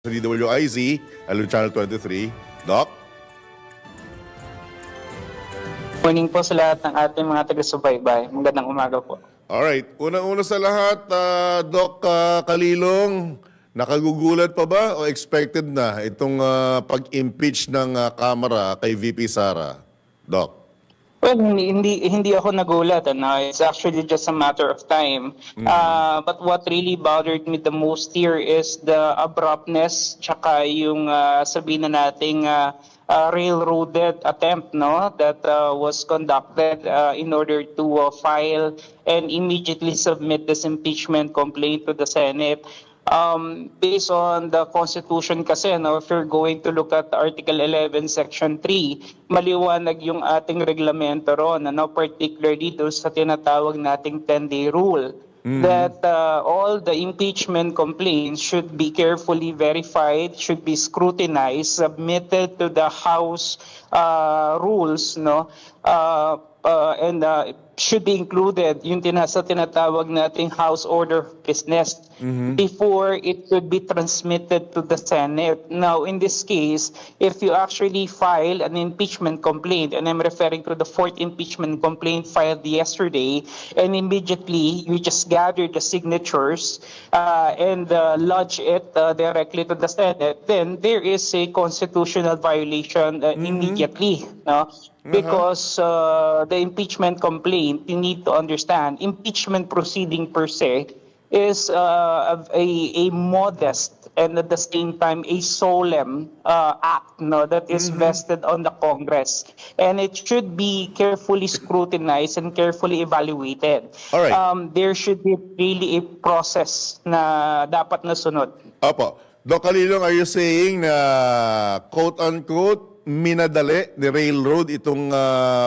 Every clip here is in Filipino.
sa DWIZ, Channel 23. Doc? Morning po sa lahat ng ating mga taga-subaybay. Magandang umaga po. Alright. Una-una sa lahat, Doc Kalilong, nakagugulat pa ba o expected na itong pag-impeach ng Kamara kay VP Sara? Doc? Well, hindi ako nagulat. It's actually just a matter of time. But what really bothered me the most here is the abruptness tsaka yung sabihin na nating railroaded attempt that was conducted in order to file and immediately submit this impeachment complaint to the Senate. Based on the Constitution kasi, if you're going to look at Article 11, Section 3, maliwanag yung ating reglamento ron, particularly doon sa tinatawag nating 10-day rule, that all the impeachment complaints should be carefully verified, should be scrutinized, submitted to the House rules, and should be included yung tinatawag nating House Order of Business before it could be transmitted to the Senate. Now, in this case, if you actually file an impeachment complaint, and I'm referring to the 4th impeachment complaint filed yesterday, and immediately you just gather the signatures and lodge it directly to the Senate, then there is a constitutional violation immediately. Because the impeachment complaint, you need to understand, impeachment proceeding per se is a modest and at the same time a solemn act that is vested on the Congress. And it should be carefully scrutinized and carefully evaluated. All right. There should be really a process na dapat nasunod. Opo. Doc Kalilong, are you saying na quote-unquote minadali ni railroad itong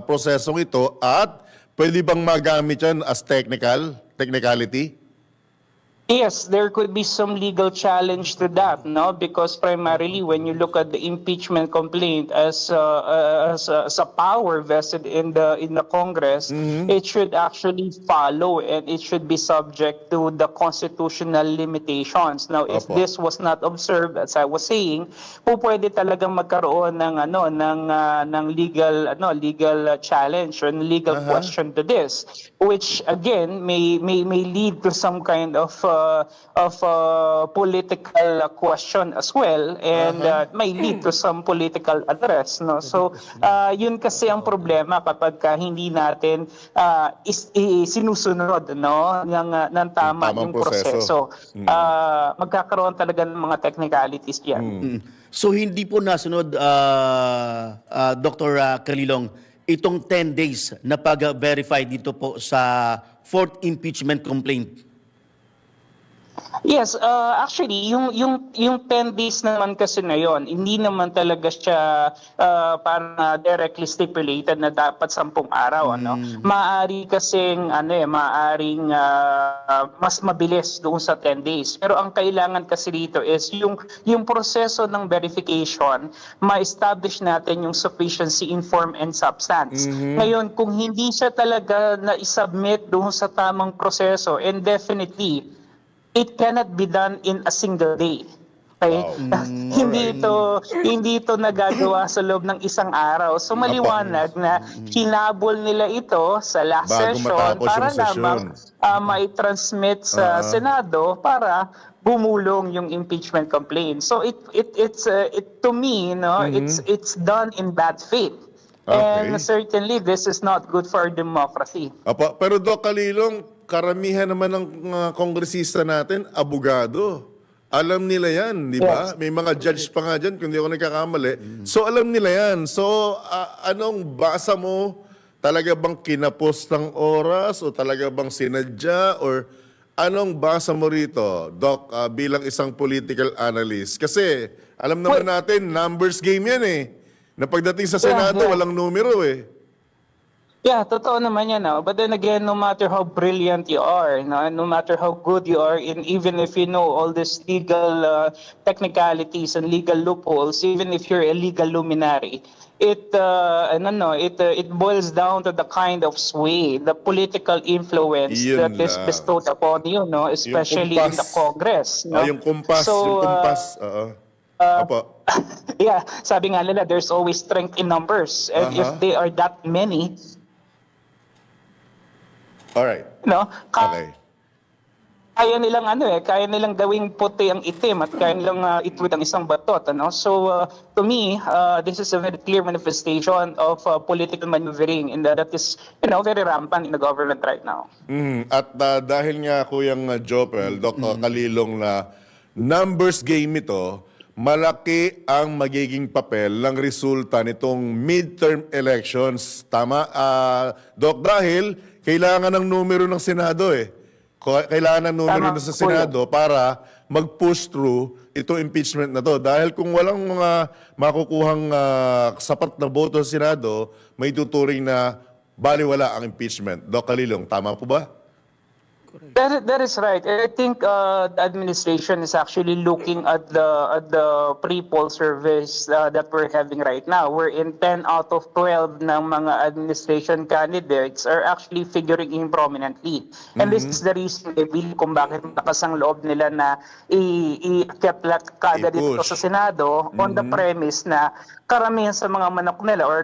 prosesong ito at pwede bang magamit yan as technicality? Yes, there could be some legal challenge to that, because primarily when you look at the impeachment complaint as a power vested in the Congress, it should actually follow and it should be subject to the constitutional limitations. Now, if this was not observed, as I was saying, pwede talagang magkaroon ng legal challenge or legal question to this, which again may lead to some kind of political question as well, and may lead to some political address. So, yun kasi ang problema kapag hindi natin sinusunod ng tama yung proseso. Magkakaroon talaga ng mga technicalities yan. So, hindi po nasunod, Dr. Kalilong, itong 10 days na pag-verify dito po sa 4th impeachment complaint? Yes, actually, yung 10 days naman kasi na yon, hindi naman talaga siya parang directly stipulated na dapat 10 araw, Maaari kasing maaring mas mabilis doon sa 10 days. Pero ang kailangan kasi dito is yung proseso ng verification, ma-establish natin yung sufficiency in form and substance. Ngayon, kung hindi siya talaga na-submit doon sa tamang proseso, and definitely it cannot be done in a single day. Okay? Hindi ito nagagawa sa loob ng isang araw. So maliwanag na hinabol nila ito sa last session para lamang mai-transmit sa Senado para bumulong yung impeachment complaint. So it's to me, it's done in bad faith. And certainly this is not good for democracy. Pero Doc Kalilong, karamihan naman ng kongresista natin, abogado. Alam nila yan, di ba? May mga judge pa nga dyan, kung di ako nagkakamali. So alam nila yan. So anong basa mo? Talaga bang kinapos ng oras? O talaga bang sinadya? Or anong basa mo rito, Doc, bilang isang political analyst? Kasi alam naman natin, numbers game yan eh. Na pagdating sa Senado, walang numero eh. Yeah, totoo naman yan. No? But then again, no matter how brilliant you are, no matter how good you are, and even if you know all these legal technicalities and legal loopholes, even if you're a legal luminary, it boils down to the kind of sway, the political influence that Iyon is lang. bestowed upon you, no, Yung especially in the kumpas. Congress, no. Yung kumpas. Yung So, kumpas. Oo. uh, Apo. yeah, sabi nga nila, there's always strength in numbers, and if Aha. they are that many, Alright. no, Okay. kaya nilang gawing puti ang itim at kaya nilang itwid ang isang batot, ano? So to me, this is a very clear manifestation of political maneuvering and that is, very rampant in the government right now. At dahil nga Kuyang Jopel, Dr. Kalilong, na numbers game ito, malaki ang magiging papel ng resulta nitong midterm elections. Tama, Doc, dahil kailangan ng numero ng Senado Kailangan ng numero Tama na sa po yun. Senado para mag-push through itong impeachment na to. Dahil kung walang mga makukuhang sapat na boto sa Senado, may tuturing na baliwala ang impeachment. Doc Kalilong, tama po ba? That is right. I think the administration is actually looking at the pre-poll surveys that we're having right now. We're in 10 out of 12 ng mga administration candidates are actually figuring in prominently. And this is the reason they believe kung bakit malakas ang loob nila na i-akyat kada dito I-push. sa Senado on the premise na karamihan sa mga manok nila or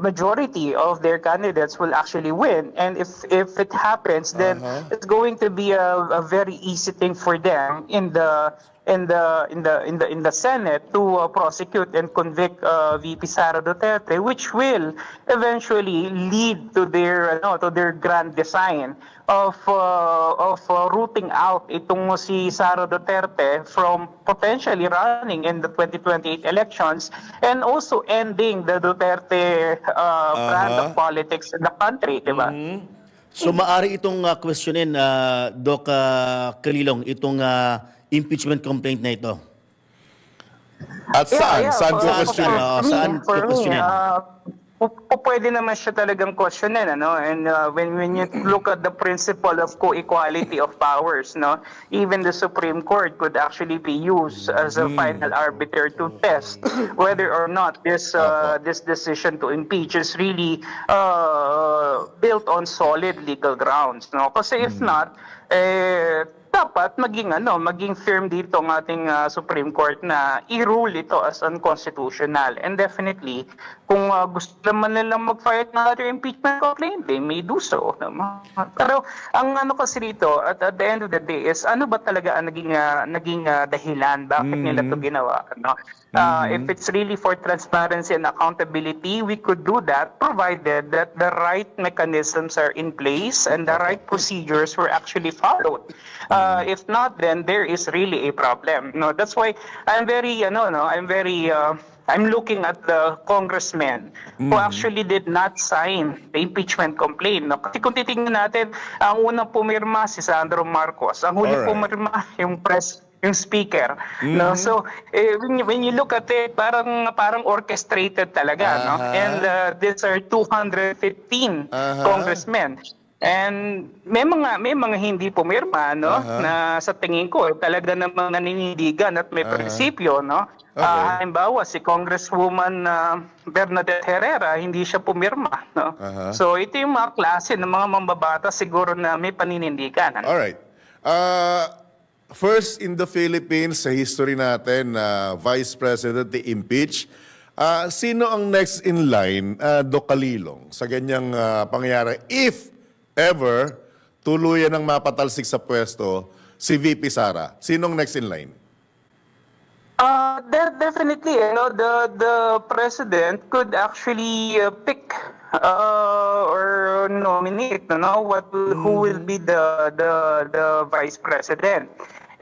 majority of their candidates will actually win. And if it happens, then it's going to be a very easy thing for them in the Senate to prosecute and convict VP Sara Duterte, which will eventually lead to their grand design of rooting out itong si Sara Duterte from potentially running in the 2028 elections and also ending the Duterte brand of politics in the country, di ba? So maari itong questionin, Doc Kalilong, itong impeachment complaint na ito. At saan? Saan ko Saan? questionin? Saan questionin? Pwede naman siya talagang questionin, ano? And when you look at the principle of co-equality of powers, no, even the Supreme Court could actually be used as a final arbiter to test whether or not this decision to impeach is really built on solid legal grounds, no? Kasi if not, dapat maging firm dito ang ating Supreme Court na i-rule ito as unconstitutional. And definitely, kung gusto naman nilang mag-file ng other impeachment complaint, they may do so. Pero ang kasi dito, at the end of the day, is ano ba talaga ang naging dahilan? Bakit nila ito ginawa? No? If it's really for transparency and accountability, we could do that provided that the right mechanisms are in place and the right procedures were actually followed. If not, then there is really a problem. No, that's why I'm looking at the congressmen who actually did not sign the impeachment complaint. No? Kasi kung titingnan natin, ang unang pumirma si Sandro Marcos, ang huli Alright. pumirma yung speaker. No? So when you look at it, parang orchestrated talaga, no? And these are 215 congressmen. And may mga hindi pumirma, no, na sa tingin ko talaga namang naninindigan at may prinsipyo, no. Okay. Halimbawa si Congresswoman Bernadette Herrera, hindi siya pumirma, no. So ito yung mga klase ng mga mambabata siguro na may paninindigan. Ano? Alright. First in the Philippines, sa history natin, Vice President i-impeach. Sino ang next in line, Doc Kalilong, sa ganyang pangyayari? If ever tuluyan ng mapatalsik sa pwesto si VP Sara, sinong next in line? Definitely, the president could actually pick or nominate, who will be the vice president.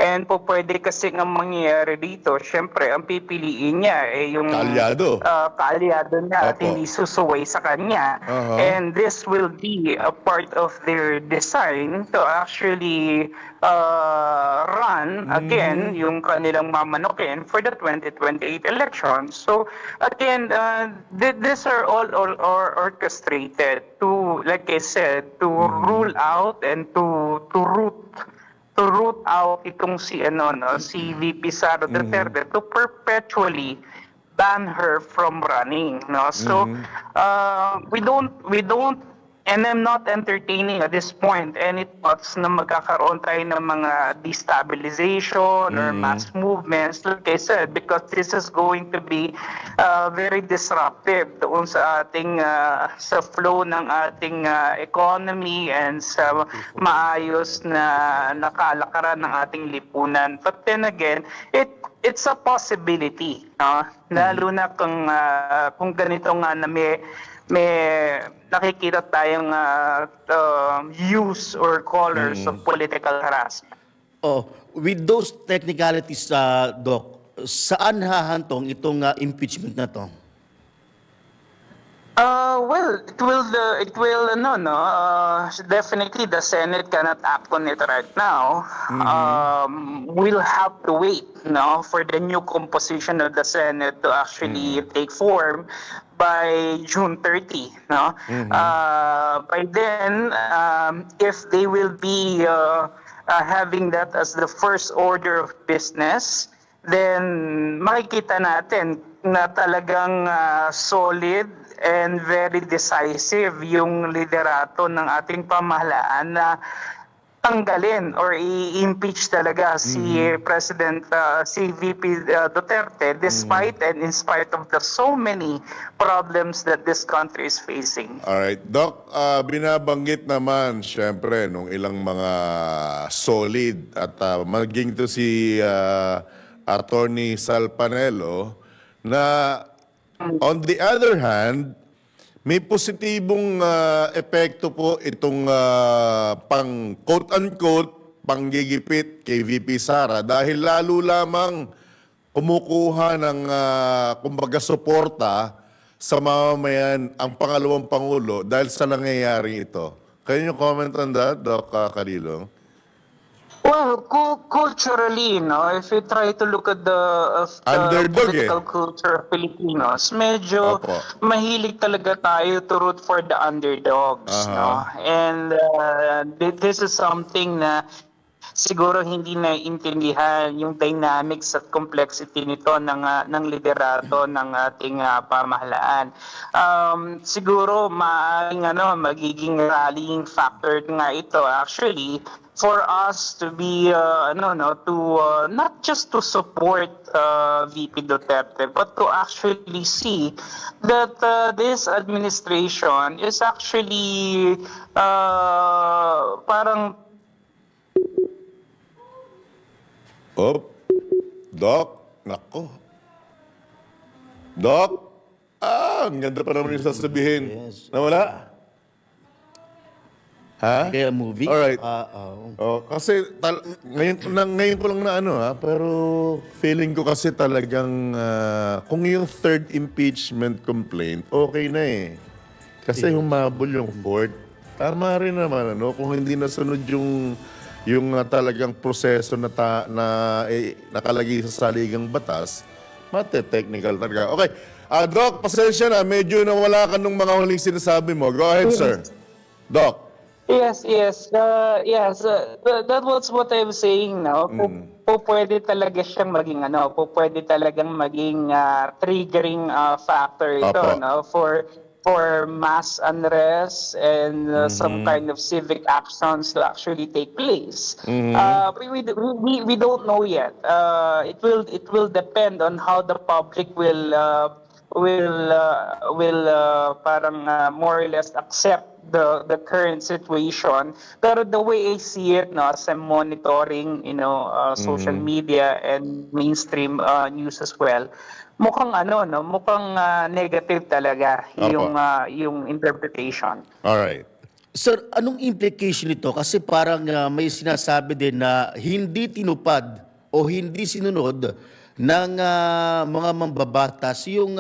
And po pwede kasi nga mangyayari dito, syempre ang pipiliin niya yung Kaalyado. kaalyado niya at Opo. hindi susuway sa kanya. And this will be a part of their design to actually run again yung kanilang mamanokin for the 2028 elections. So again, these are all orchestrated to, like I said, to rule out and to root out itong si si VP Sara Duterte to perpetually ban her from running, no. So we don't, and I'm not entertaining at this point any thoughts na magkakaroon tayo ng mga destabilization or mass movements, like I said, because this is going to be very disruptive doon sa ating sa flow ng ating economy and sa maayos na nakalakaran ng ating lipunan. But then again, it's a possibility, no? Lalo na kung ganito nga na may nakikita tayong use or colors of political harassment. Oh, with those technicalities, Doc, saan hahantong itong impeachment na to? Well, it will, definitely the Senate cannot act on it right now. We'll have to wait, for the new composition of the Senate to actually take form by June 30, no? By then, if they will be having that as the first order of business, then makikita natin na talagang solid and very decisive yung liderato ng ating pamahalaan na tanggalin or i-impeach talaga si President, si VP Duterte despite and in spite of the so many problems that this country is facing. Alright. Doc, binabanggit naman, syempre, nung ilang mga solid at maging to si Attorney Sal Panelo na on the other hand, may positibong epekto po itong pang quote-unquote panggigipit kay VP Sara dahil lalo lamang kumukuha ng kumbaga suporta sa mamamayan ang pangalawang Pangulo dahil sa nangyayari ito. Can you comment on that, Doc Carillo? Well, culturally, if you try to look at the Underdog, political culture of Filipinos, medyo Opo. mahilig talaga tayo to root for the underdogs, no? And this is something na siguro hindi naiintindihan yung dynamics at complexity nito ng liderato ng ating pamahalaan. Siguro magiging rallying factor nga ito actually for us to be not just to support VP Duterte but to actually see that this administration is actually parang Doc, nako. Doc, ang ganda pa naman yung sasabihin. Yes. Nawala? Ha? Kaya movie? Alright. Oh. Kasi ngayon ko lang na pero feeling ko kasi talagang kung yung third impeachment complaint, okay na eh. Kasi humabol yung fourth. Tama rin naman, kung hindi nasunod yung talagang proseso na nakalagay sa saligang batas, mate-technical talaga. Okay. Doc, pasensya na. Medyo nawala ka nung mga huling sinasabi mo. Go ahead, sir. Doc. Yes. That was what I was saying now. Pwede talaga siyang maging pwede talagang maging triggering factor ito, Opo. for mass unrest and some kind of civic actions to actually take place. We don't know yet. It will depend on how the public will parang more or less accept the current situation. Pero the way I see it, as I'm monitoring, social media and mainstream news as well, mukhang mukhang negative talaga yung interpretation. All right. Sir, anong implication nito? Kasi parang may sinasabi din na hindi tinupad o hindi sinunod ng mga mambabatas yung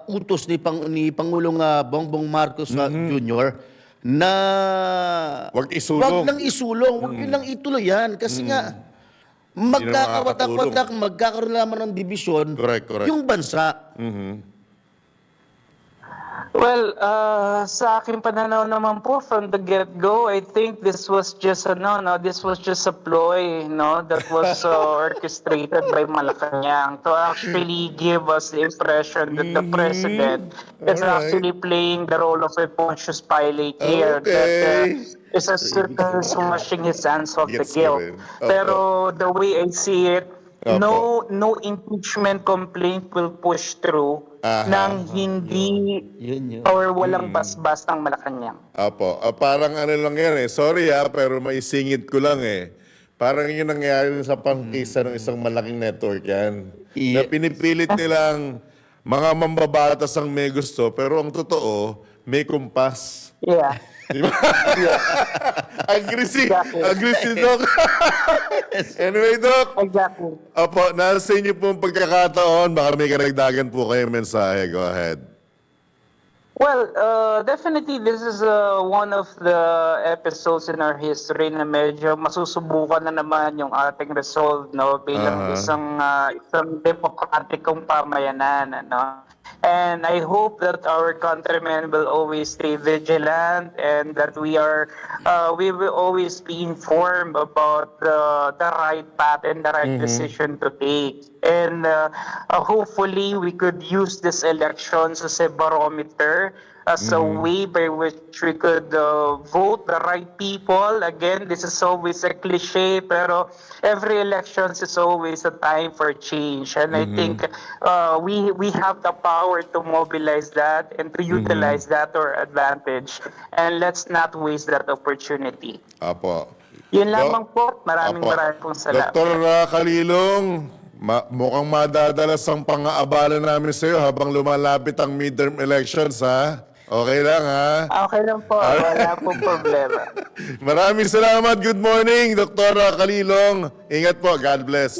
utos ni Pangulong Bongbong Marcos Jr. na Wag isulong. wag nang isulong, wag yun lang ituloy yan. Kasi nga, magkakawatak-watak, magkakaroon naman ng dibisyon Correct. yung bansa. Well, sa aking pananaw naman po from the get-go, I think this was just this was just a ploy, that was orchestrated by Malacanang to actually give us the impression that the president is Alright. actually playing the role of a Pontius Pilate here. Okay. That is a certain washing his hands of the Gets ko guilt. rin. Opo. Pero the way I see it, Opo. no impeachment complaint will push through nang hindi Yun. or walang basbas ng Malacanang. Apo, parang ano lang yan eh. Sorry pero maisingit ko lang eh. Parang yun nangyayari sa pangkisa ng isang malaking network yan. Na pinipilit nilang mga mambabatas ang may gusto, pero ang totoo, may kumpas. Yeah. Di ba? Agree si Doc. Anyway, Doc. Exactly. Apo, nasa inyo pong pagkakataon, baka may karagdagan po kayo mensahe. Go ahead. Well, definitely this is one of the episodes in our history na medyo masusubukan na naman yung ating resolve bilang isang demokratikong pamayanan, And I hope that our countrymen will always stay vigilant and that we will always be informed about the right path and the right decision to take. And hopefully we could use this elections as a barometer, as a way by which we could vote the right people. Again, this is always a cliche, pero every elections is always a time for change. And I think we have the power to mobilize that and to utilize that to our advantage. And let's not waste that opportunity. Apo. Yun lamang po. Maraming pong salamat. Dr. Kalilong, mukhang madadalas ang pang-aabala namin sa iyo habang lumalapit ang midterm elections, ha? Okay lang, ha? Okay lang po. Wala pong problema. Maraming salamat. Good morning, Dr. Kalilong. Ingat po. God bless.